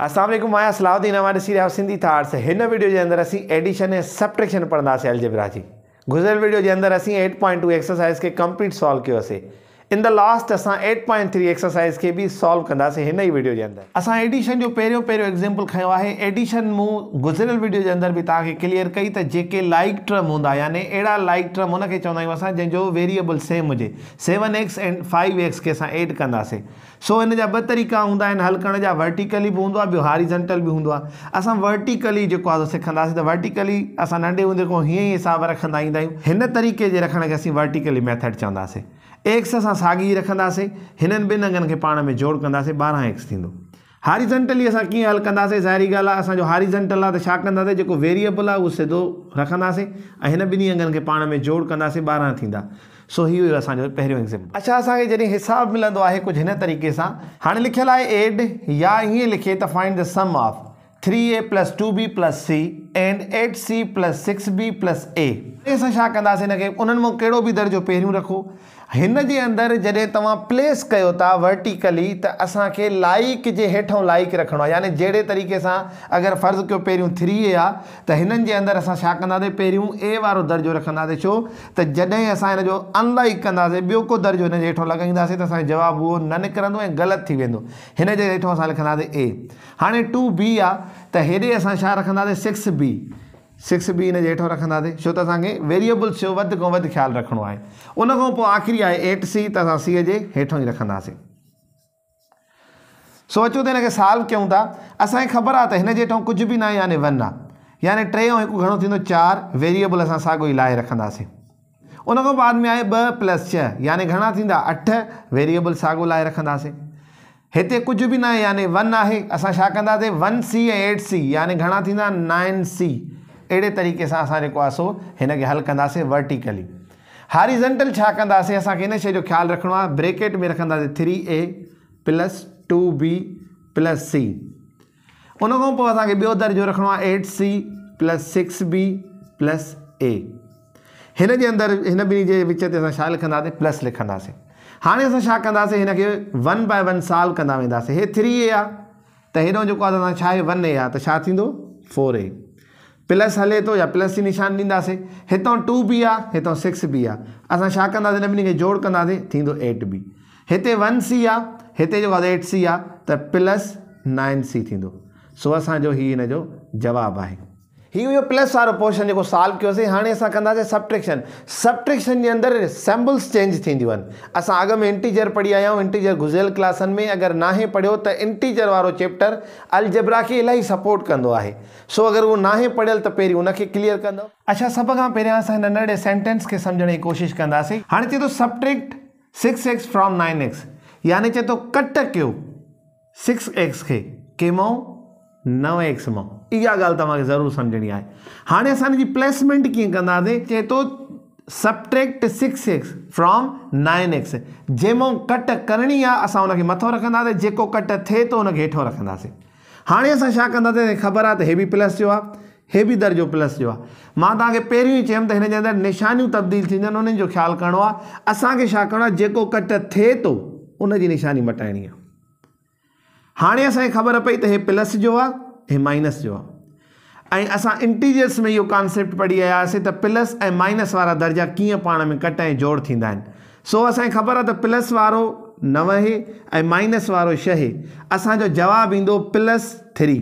अस्सलाम वालेकुम, मैं सलाउद्दीन हमारे सीरिया सिंधी थाट्स। इन वीडियो के अंदर असी एडिशन ए सबट्रैक्शन पढ़ंदासीं अलजेब्रा जी। गुज़िरियल वीडियो के अंदर असी 8.2 एक्सरसाइज के complete solve कियोसीं। In the last असां 8.3 एक्सरसाइज के भी सॉल्व कंदासीं हिन ही वीडियो के अंदर। असां एडिशन जो पहिरियों एग्जाम्पल खयो आहे। एडिशन मूं गुज़िरियल वीडियो के अंदर भी तव्हांखे क्लियर कई त जेके लाइक टर्म हूंदा यानी अहिड़ा लाइक टर्म उनखे चवंदा आहियूं असां जंहिंजो वेरिएबल सेम हुजे। 7x एंड 5x के असां एड कंदासीं। सो इन जा ॿ तरीक़ा हूंदा आहिनि हल करण जा। वर्टिकली भी हूंदो आहे, ॿियो हॉरिजॉन्टल भी हूंदो आहे। असां वर्टिकली जेको आहे सिखंदासीं त वर्टिकली असां नंढे हूंदे खां हीअं ई हिसाब रखंदा ईंदा आहियूं। हिन तरीक़े जे रखण खे असीं वर्टिकली मेथड चवंदासीं। एक्स असां साॻी रखंदासीं, हिननि ॿिनि अंगनि खे पाण में जोड़ कंदासीं, 12x थींदो। हॉरिजॉन्टली असां कीअं हल कंदासीं? ज़ाहिरी ॻाल्हि आहे असांजो हॉरिजॉन्टल आहे त छा कंदासीं, जेको वेरिएबल आहे उहो सिधो रखंदासीं ऐं हिन ॿिन्ही अंगनि खे पाण में जोड़ कंदासीं, 12 थींदा। सो ही हुयो असांजो पहिरियों एग्जाम्पल। अच्छा, असांखे जॾहिं हिसाब मिलंदो आहे कुझु हिन तरीक़े सां, हाणे लिखियलु आहे एड या हीअं लिखे त find the sum of 3a + 2b + c and 8c + 6b + a। असां छा कंदासीं हिनखे, उन्हनि मां कहिड़ो बि दर्जो पहिरियों रखो। हिन जे अंदरि जॾहिं तव्हां प्लेस कयो था वर्टिकली त असांखे लाइक जे हेठों लाइक रखिणो आहे। यानी जहिड़े तरीक़े सां अगरि फ़र्ज़ु कयो पहिरियों 3a आहे त हिननि जे अंदरि असां छा कंदासीं, पहिरियों a वारो दर्जो रखंदासीं। छो त जॾहिं असां हिन जो अनलाइक कंदासीं, ॿियो को दर्जो हिन जे हेठों लॻाईंदासीं त असांजो जवाबु उहो न निकिरंदो ऐं ग़लति थी वेंदो। हिन जे हेठों असां लिखंदासीं a। हाणे 2b आहे त हेॾे असां छा रखंदासीं, 6b। 6b हिन जे हेठों रखंदासीं, छो त असांखे वेरिएबल्स जो वधि खां वधि ख़्यालु रखिणो आहे। उन खां पोइ आख़िरी आहे 8c त असां c जे हेठों ई रखंदासीं। सो अचो त हिनखे सॉल्व कयूं था। असांखे ख़बर आहे त हिन जे हेठों कुझु बि न आहे यानी 1 आहे। यानी 3 ऐं 1 घणो थींदो, 4। वेरिएबल असां साॻियो ई लाहे रखंदासीं। उन खां बाद में आहे 2 + 6 यानी घणा थींदा, 8। वेरिएबल साॻियो लाहे रखंदासीं। हिते कुझु बि न आहे यानी 1 आहे। असां छा कंदासीं, 1c ऐं 8c यानी घणा थींदा, 9c। अहिड़े तरीक़े सां असां जेको आहे सो हिनखे हल कंदासीं वर्टिकली। हॉरिजॉन्टल छा कंदासीं, असांखे हिन शइ जो ख़्यालु रखिणो आहे। ब्रैकेट में रखंदासीं 3a + 2b + c। उन खां पोइ असांखे ॿियो दर्जो रखिणो आहे 8c + 6b + a। हिन जे अंदरि हिन ॿिन्ही जे विच ते असां छा लिखंदासीं, प्लस लिखंदासीं। हाणे असां छा कंदासीं, हिनखे 1 बाय 1 सॉल्व कंदा वेंदासीं। हे 3a आहे त हेॾो जेको आहे असां छा आहे 1a आहे त छा थींदो, 4a। प्लस हले थो या प्लस जी निशान ॾींदासीं। हितां 2b आहे, हितां 6b आहे। असां छा कंदासीं, हिन ॿिन्ही खे जोड़ कंदासीं, थींदो 8b। हिते 1c आहे, हिते जेको आहे 8c आहे त प्लस 9c थींदो। सो असांजो ही हिन जो जवाबु आहे। ही हुयो प्लस वारो पोर्शन जेको सॉल्व कयोसीं। हाणे असां कंदासीं सबट्रैक्शन। सबट्रैक्शन जे अंदरि सिंबल्स चेंज थींदियूं आहिनि। असां अॻु में इंटीजर पढ़ी आया आहियूं, इंटीजर गुज़िरियल क्लासनि में। अगरि नाहे पढ़ियो त इंटीजर वारो चैप्टर अलजेब्रा खे इलाही सपोर्ट कंदो आहे। सो अगरि उहो नाहे पढ़ियल त पहिरीं उनखे क्लियर कंदो। अच्छा, सभ खां पहिरियां असां हिन नंढे सेंटेंस खे सम्झण जी कोशिशि कंदासीं। हाणे चए थो सबट्रैक्ट 6x फ्रॉम 9x यानी चए थो कट कयो 6x खे कंहिंमां 9x मां। इहा ॻाल्हि तव्हांखे ज़रूरु सम्झणी आहे। हाणे असां हिनजी प्लेसमेंट कीअं कंदासीं, चए थो सबट्रैक्ट 6x फ्रॉम 9x। जंहिंमां कट करणी आहे असां उनखे मथो रखंदासीं, जेको कट थिए थो उनखे हेठो रखंदासीं। हाणे असां छा कंदासीं, ख़बर आहे त हे बि प्लस जो आहे, हे बि दर्जो प्लस जो आहे। मां तव्हांखे पहिरियों ई चयुमि त हिन जे अंदरि निशानियूं तब्दील थींदियूं आहिनि, उन्हनि जो ख़्यालु करिणो आहे। असांखे छा करिणो आहे, जेको कट थिए थो उनजी निशानी मटाइणी आहे। हाणे असांखे ख़बर पई त हे प्लस जो आहे, हे माइनस जो आहे। ऐं असां इंटीजर्स में इहो कॉन्सेप्ट पढ़ी आयासीं त प्लस ऐं माइनस वारा दर्जा कीअं पाण में कट ऐं जोड़ थींदा आहिनि। सो असांखे ख़बर आहे त प्लस वारो 9 ऐं माइनस वारो 6। असांजो जवाबु ईंदो +3।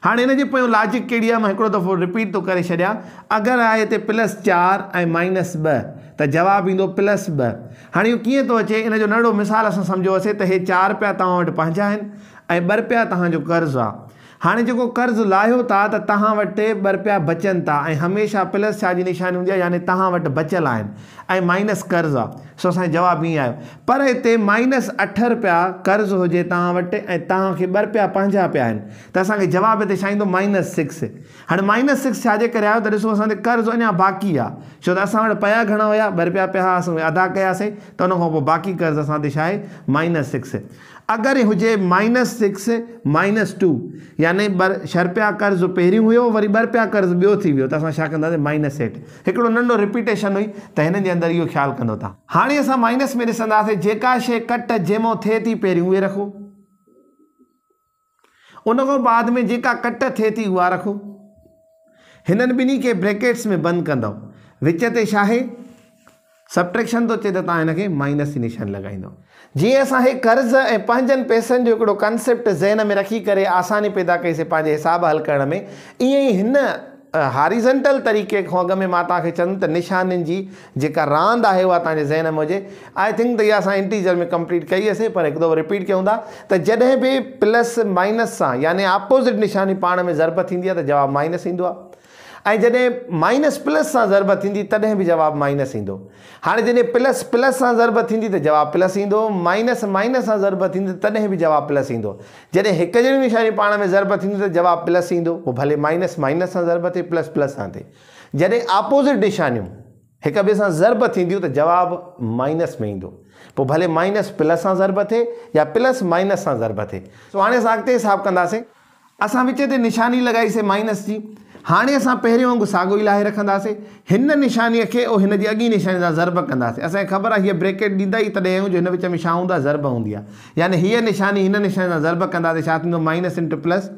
हाणे हिन जे पोयों लॉजिक कहिड़ी आहे, मां हिकिड़ो दफ़ो रिपीट थो करे छॾियां। अगरि आहे हिते +4 ऐं -2 त जवाबु ईंदो +2। हाणे इहो कीअं थो अचे, इन जो नंढो मिसाल असां सम्झोसीं त हे 4 रुपया तव्हां वटि पंहिंजा आहिनि ऐं 2 रुपया तव्हांजो कर्ज़ु आहे। हाणे जेको कर्ज़ु लाहियो था त तव्हां वटि 2 रुपया बचनि था ऐं हमेशह प्लस छा जी निशानी हूंदी आहे, यानी तव्हां वटि बचियलु आहिनि ऐं माइनस कर्ज़ु आहे। सो असांजो जवाबु ईअं आयो। पर हिते -8 रुपया कर्ज़ु हुजे तव्हां वटि ऐं तव्हांखे 2 रुपया पंहिंजा पिया आहिनि त असांखे जवाबु हिते छा ईंदो, -6। हाणे -6 छाजे करे आयो त ॾिसो असां ते कर्ज़ु अञा बाक़ी आहे। छो त असां वटि पिया घणा हुया, 2 रुपया पिया हुआ, असां अदा कयासीं त उन खां पोइ बाक़ी कर्ज़ु असां ते छा आहे, -6। अगरि हुजे -6 - 2 यानी 6 रुपया कर्ज़ु पहिरियों हुयो, वरी 2 रुपया कर्ज़ु ॿियो थी वियो त असां छा कंदासीं, -8। हिकिड़ो नंढो रिपीटेशन हुई त हिन जे अंदरि इहो ख़्यालु कंदो था। हाणे असां माइनस में ॾिसंदासीं, जेका शइ कट जंहिंमां थिए थी पहिरियों उहे रखो। उन खां बाद में जेका कट थिए थी उहा रखो, हिननि ॿिन्ही खे ब्रैकेट्स में बंदि कंदव, विच ते छा आहे सब्ट्रैक्शन थो अचे त तव्हां हिनखे माइनस जी निशानी लॻाईंदव। जीअं असां हे कर्ज़ ऐं पंहिंजनि पैसनि जो हिकिड़ो कंसेप्ट ज़हन में रखी करे आसानी पैदा कईसीं पंहिंजे हिसाब हल करण में, ईअं ई हिन हॉरिज़ॉन्टल तरीक़े खां अॻु में मां तव्हांखे चवंदुमि त निशानियुनि जी जेका रांदि आहे उहा तव्हांजे ज़हन में हुजे। आई थिंक त इहा असां इंटीजर में कंप्लीट कई हुईसीं, पर हिकु दफ़ो रिपीट कयूं था त जॾहिं बि प्लस माइनस सां यानी अपोज़िट निशानी पाण में ज़रब थींदी आहे त जवाबु माइनस ईंदो आहे, ऐं जॾहिं माइनस प्लस सां ज़रब थींदी तॾहिं बि जवाबु माइनस ईंदो। हाणे जॾहिं प्लस प्लस सां ज़रब थींदी त जवाबु प्लस ईंदो, माइनस माइनस सां ज़रब थींदी तॾहिं बि जवाबु प्लस ईंदो। जॾहिं हिकु जहिड़ी निशानी पाण में ज़रब थींदी त जवाबु प्लस ईंदो, पोइ भले माइनस माइनस सां ज़रब थिए प्लस प्लस सां थिए। जॾहिं अपोज़िट निशानियूं हिक ॿिए सां ज़रब थींदियूं त जवाबु माइनस में ईंदो, पोइ भले माइनस प्लस सां ज़रब थिए या प्लस माइनस सां ज़रब थिए। सो हाणे असां अॻिते हिसाबु कंदासीं। असां विच ते निशानी लॻाईसीं माइनस जी। हाणे असां पहिरियों वांगुरु साॻियो ई लाहे रखंदासीं, हिन निशानीअ खे ऐं हिन जी अॻी निशानी सां ज़रब कंदासीं। असांखे ख़बर आहे हीअ ब्रैकेट ॾींदा ई तॾहिं जो हिन विच में छा हूंदो आहे ज़रब हूंदी आहे, यानी हीअ निशानी हिन निशानी सां ज़रब कंदासीं छा थींदो minus into plus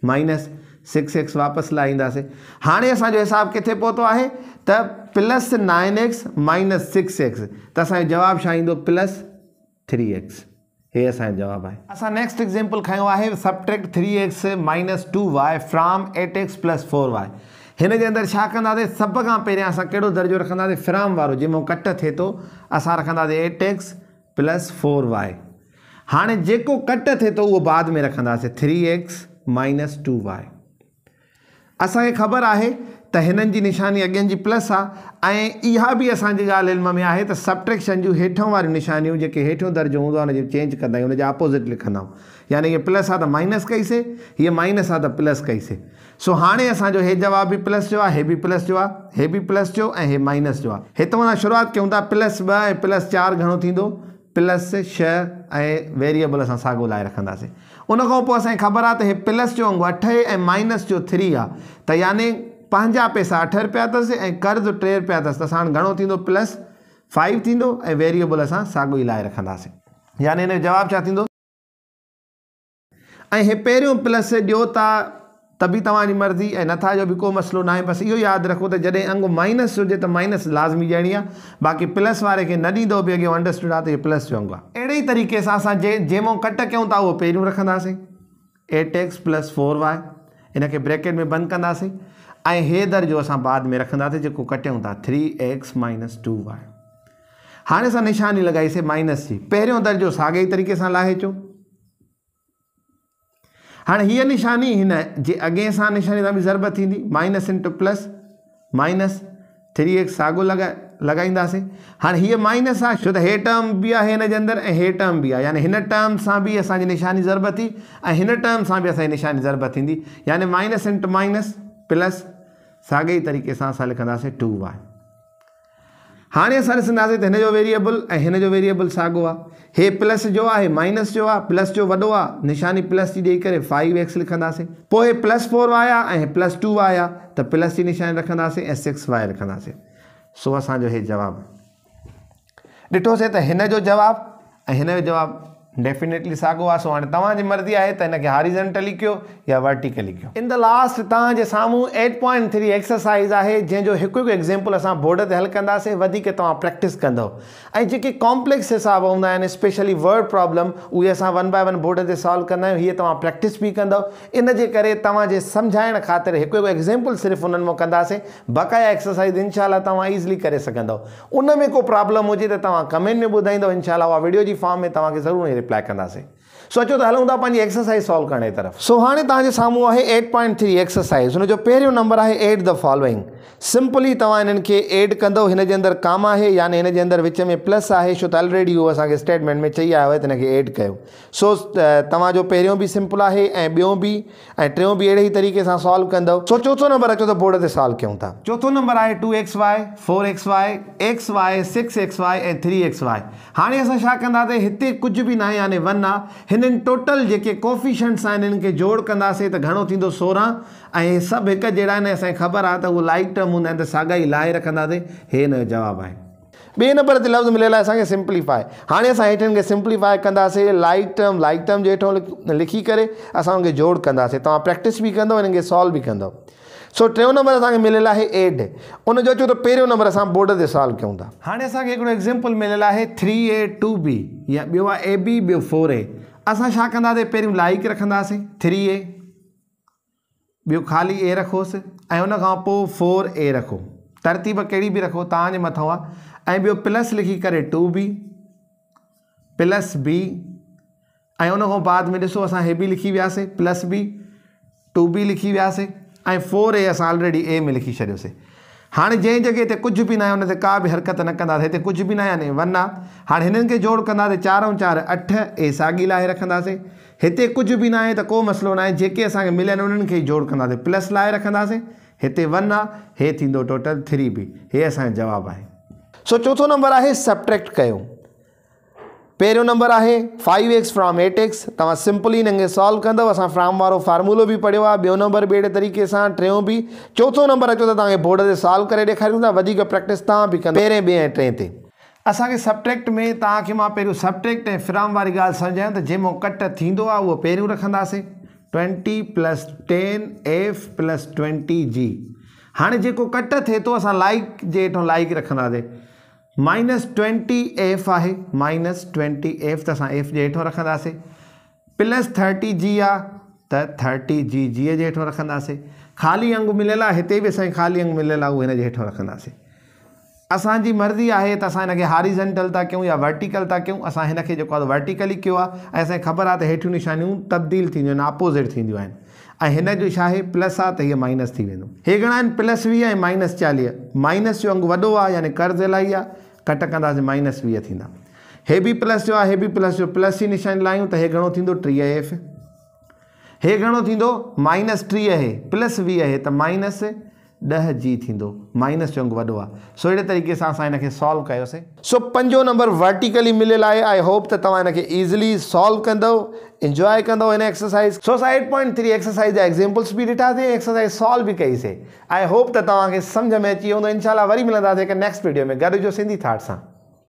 minus 6x वापसि लाइ ईंदासीं। हाणे असांजो हिसाबु किथे पहुतो आहे त प्लस 9x माइनस 6x, त असांजो जवाबु छा ईंदो प्लस 3x। हे असांजो जवाबु आहे। असां नेक्स्ट एग्जाम्पल खयो आहे subtract 3x minus 2y from 8x plus 4y। हिन जे अंदरि छा कंदासीं, सभ खां पहिरियां असां कहिड़ो दर्जो रखंदासीं फ्रॉम वारो, जंहिंमें कट थिए थो असां रखंदासीं 8x प्लस 4y। हाणे जेको कट थिए थो उहो बाद में रखंदासीं 3x माइनस 2y। असांखे ख़बर आहे त हिननि जी निशानी अॻियनि जी प्लस आहे, ऐं इहा बि असांजी ॻाल्हि इल्म में आहे त सबट्रैक्शन जूं हेठों वारियूं निशानियूं जेके हेठियों दर्जो हूंदो आहे हुनजो चेंज कंदा आहियूं, हुनजा अपोज़िट लिखंदा आहियूं। यानी हीअ प्लस आहे त माइनस कईसीं, हीअ माइनस आहे त प्लस कईसीं। सो हाणे असांजो हे जवाबु बि प्लस जो आहे, हे बि प्लस जो आहे, हे बि प्लस जो ऐं हे माइनस जो आहे। हितां असां शुरूआति कयूं था प्लस 2 ऐं प्लस 4 घणो थींदो प्लस 6, ऐं वेरिएबल असां साॻियो लाइ रखंदासीं। उन खां पोइ असांखे ख़बर आहे त हे प्लस जो अंगु 8 ऐं माइनस जो 3 आहे, त यानी पंहिंजा पैसा 8 रुपया अथसि ऐं कर्ज़ 3 रुपया अथसि, त असां घणो थींदो प्लस 5 थींदो, ऐं वेरिएबल असां साॻियो ई लाइ रखंदासीं। यानी हिन जो जवाबु छा थींदो, ऐं हे पहिरियों प्लस ॾियो था त बि तव्हांजी मर्ज़ी, ऐं नथा जो बि को मसइलो न आहे। बसि इहो यादि रखो त जॾहिं अंगु माइनस हुजे त माइनस लाज़मी ॾियणी आहे, बाक़ी प्लस वारे खे न ॾींदो बि अॻे अंडरस्टूड आहे त इहो प्लस जो अंगु आहे। अहिड़े ई तरीक़े सां असां जंहिंमां कट कयूं था उहो पहिरियों रखंदासीं 8x प्लस 4y, इनखे ब्रैकेट में बंदि कंदासीं, ऐं हे दर्जो असां बाद में रखंदासीं जेको कटियूं था 3x माइनस 2y। हाणे असां निशानी लॻाईसीं माइनस जी, पहिरियों दर्जो साॻे ई तरीक़े सां लाहे अचो। हाणे हीअ निशानी हिन जे अॻे सां निशानी सां बि ज़रब थींदी, minus into plus minus 3x साॻियो लॻाईंदासीं। हाणे हीअ माइनस आहे छो त हे टर्म बि आहे हिन जे अंदरि ऐं हे टर्म बि आहे, यानी हिन टर्म सां बि असांजी निशानी ज़रब थी ऐं हिन टर्म सां बि असांजी निशानी ज़रब थींदी, यानी माइनस इंटू माइनस प्लस साॻे ई तरीक़े सां असां लिखंदासीं 2y। हाणे असां ॾिसंदासीं त हिन जो वेरिएबल ऐं हिन जो वेरिएबल साॻियो आहे, हे प्लस जो आहे, माइनस जो आहे, प्लस जो वॾो आहे, निशानी प्लस जी ॾेई करे 5x लिखंदासीं। पोइ हे प्लस 4y आहे ऐं प्लस 2y आहे, त प्लस जी निशानी रखंदासीं ऐं 6y लिखंदासीं। सो असांजो हे जवाबु ॾिठोसीं त हिन जो जवाबु ऐं हिन जो जवाबु डेफिनेटली साॻियो आहे। सो हाणे तव्हांजी मर्ज़ी आहे त हिनखे हॉरिज़ॉन्टली कयो या वर्टिकली कयो। इन द लास्ट तव्हांजे साम्हूं 8.3 एक्सरसाइज़ आहे, जंहिंजो हिकु हिकु एग्ज़ाम्पल असां बोर्ड ते हल कंदासीं, वधीक तव्हां प्रैक्टिस कंदव, ऐं जेके कॉम्प्लेक्स हिसाब हूंदा आहिनि स्पेशली वर्ड प्रॉब्लम उहे असां 1 बाय 1 बोर्ड ते सॉल्व कंदा आहियूं। हीअ तव्हां प्रैक्टिस बि कंदव, इन जे करे तव्हांजे सम्झाइण ख़ातिर हिकु हिकु एग्ज़ाम्पल सिर्फ़ु उन्हनि मां कंदासीं, बक़ाया एक्सरसाइज़ इंशाल्लाह तव्हां ईज़िली करे सघंदव। उन में को प्रॉब्लम हुजे त तव्हां कमेंट में ॿुधाईंदव, इंशाल्लाह उहा वीडियो जी फॉर्म में तव्हांखे ज़रूरु रिप्लाई कंदासीं। सो अचो त हलूं था पंहिंजी एक्सरसाइज़ सॉल्व करण जी तरफ़। सो हाणे तव्हांजे साम्हूं आहे 8.3 एक्सरसाइज़, हुनजो पहिरियों नंबर आहे एड द फॉलोइंग। सिंपली तव्हां हिननि खे एड कंदव, हिन जे अंदरि कामा आहे यानी हिन जे अंदरि विच में प्लस आहे, छो त ऑलरेडी उहो असांखे स्टेटमेंट में चई आयो आहे त हिनखे एड कयो। सो तव्हांजो पहिरियों बि सिंपल आहे ऐं ॿियों बि ऐं टियों बि अहिड़े ई तरीक़े सां सॉल्व कंदव। सो चोथों नंबर अचो त बोर्ड ते सॉल्व कयूं था। चोथों नंबर आहे 2xy 4xy xy 6xy ऐं 3xy। हाणे असां छा कंदासीं, हिते कुझु बि न आहे यानी 1 आहे, हिननि टोटल जेके कोफिशिएंट्स आहिनि हिननि खे जोड़ कंदासीं त घणो थींदो 16, ऐं सभु हिकु जहिड़ा आहिनि, असांखे ख़बर आहे त उहो लाइक टर्म हूंदा आहिनि त साॻा ई लाहे रखंदासीं। हे हिन जो जवाबु आहे। बे नंबर ते लफ़्ज़ मिलियल आहे असांखे सिंप्लीफाई। हाणे असां हेठिन खे सिंप्लीफाई कंदासीं, लाइक टर्म जे हेठो लिखी करे असां उनखे जोड़ कंदासीं। तव्हां प्रैक्टिस बि कंदव, इन्हनि खे सॉल्व बि कंदव। सो टियों नंबर असांखे मिलियल आहे एड। उन जो अचो त पहिरियों नंबर असां बोर्ड ते सॉल्व कयूं था। हाणे असांखे हिकिड़ो एग्ज़ाम्पल मिलियल आहे 3a 2b, या ॿियो आहे ab, ॿियो 4a। असां छा कंदासीं, पहिरियों लाइक रखंदासीं 3a, ॿियो ख़ाली a रखोसि, ऐं उन खां पोइ 4a रखो। तरतीब कहिड़ी बि रखो, तव्हांजे मथां आहे। ऐं ॿियो प्लस लिखी करे 2b प्लस b, ऐं उन खां बाद में ॾिसो असां हे बि लिखी वियासीं प्लस b, 2b लिखी वियासीं, ऐं 4a असां ऑलरेडी a में लिखी छॾियोसीं। हाणे जंहिं जॻह ते कुझु बि न आहे उन ते का बि हरकत न कंदासीं। हिते कुझु बि न आहे यानी 1 आहे। हाणे हिननि खे जोड़ कंदासीं, 4 ऐं 4 8, a साॻी लाहे रखंदासीं। हिते कुझु बि न आहे त को मसइलो न आहे, जेके असांखे मिलिया आहिनि उन्हनि खे ई जोड़ कंदासीं, प्लस लाहे रखंदासीं। हिते 1 आहे, हे थींदो टोटल 3b। हे असांजो जवाबु आहे। सो चौथों नंबर आहे सब्ट्रैक्ट कयो। पहिरियों नंबर आहे 5x फ्रॉम 8x। तव्हां सिंपली हिननि खे सॉल्व कंदव। असां फ्रॉम वारो फार्मूलो बि पढ़ियो आहे। ॿियो नंबर ॿिए तरीक़े सां, टियों बि। चौथों नंबर अचो त तव्हांखे बोर्ड ते सॉल्व करे ॾेखारियूं था। वधीक प्रैक्टिस तव्हां बि कंदव पहिरें, ॿिएं ऐं टें ते। असांखे सब्ट्रैक्ट में तव्हांखे मां पहिरियों सब्ट्रैक्ट ऐं फ्रॉम वारी ॻाल्हि सम्झायां त जंहिंमें कट थींदो आहे उहो पहिरियों रखंदासीं, 20 + 10f + 20g। हाणे जेको कट थिए थो असां लाइक जे हेठों लाइक रखंदासीं। -20f आहे, -20f त असां f जे हेठों रखंदासीं। प्लस 30g आहे त 30g जे हेठों रखंदासीं। ख़ाली अंग मिलियल आहे, हिते बि असांखे ख़ाली अंग मिलियल आहे, उहो हिन जे हेठों रखंदासीं। असांजी मर्ज़ी आहे त असां हिनखे हॉरिज़ॉन्टल था कयूं या वर्टिकल था कयूं। असां हिनखे जेको आहे वर्टिकली कयो आहे, ऐं असांखे ख़बर आहे त हेठियूं निशानियूं तब्दील थींदियूं आहिनि, अपोज़िट थींदियूं आहिनि। ऐं हिन जो छा आहे, प्लस आहे त हीअ माइनस थी वेंदो। हे घणा आहिनि, +20 ऐं -40। माइनस जो अंग वॾो आहे यानी कर्ज़ इलाही आहे, कट कंदासीं -20 थींदा। हे बि प्लस जो आहे, हे बि प्लस जो, प्लस जी निशानी लायूं त हे घणो थींदो 30f। हे घणो थींदो -30 आहे, +20 आहे त -10g थींदो। माइनस जो अंग वॾो आहे। सो अहिड़े तरीक़े सां असां हिनखे सॉल्व कयोसीं। सो पंजो नंबर वर्टिकली मिलियल आहे। आई होप त तव्हां हिनखे ईज़िली सॉल्व कंदव, इंजॉय कंदव हिन एक्सरसाइज़। सो असां 8.3 एक्सरसाइज़ जा एग्ज़ाम्पल्स बि ॾिठासीं, एक्सरसाइज़ सॉल्व बि कईसीं। आई होप त तव्हांखे सम्झ में अची वेंदो। इंशाल्लाह वरी मिलंदासीं हिकु नेक्स्ट वीडियो में गॾु जो सिंधी थाट सां।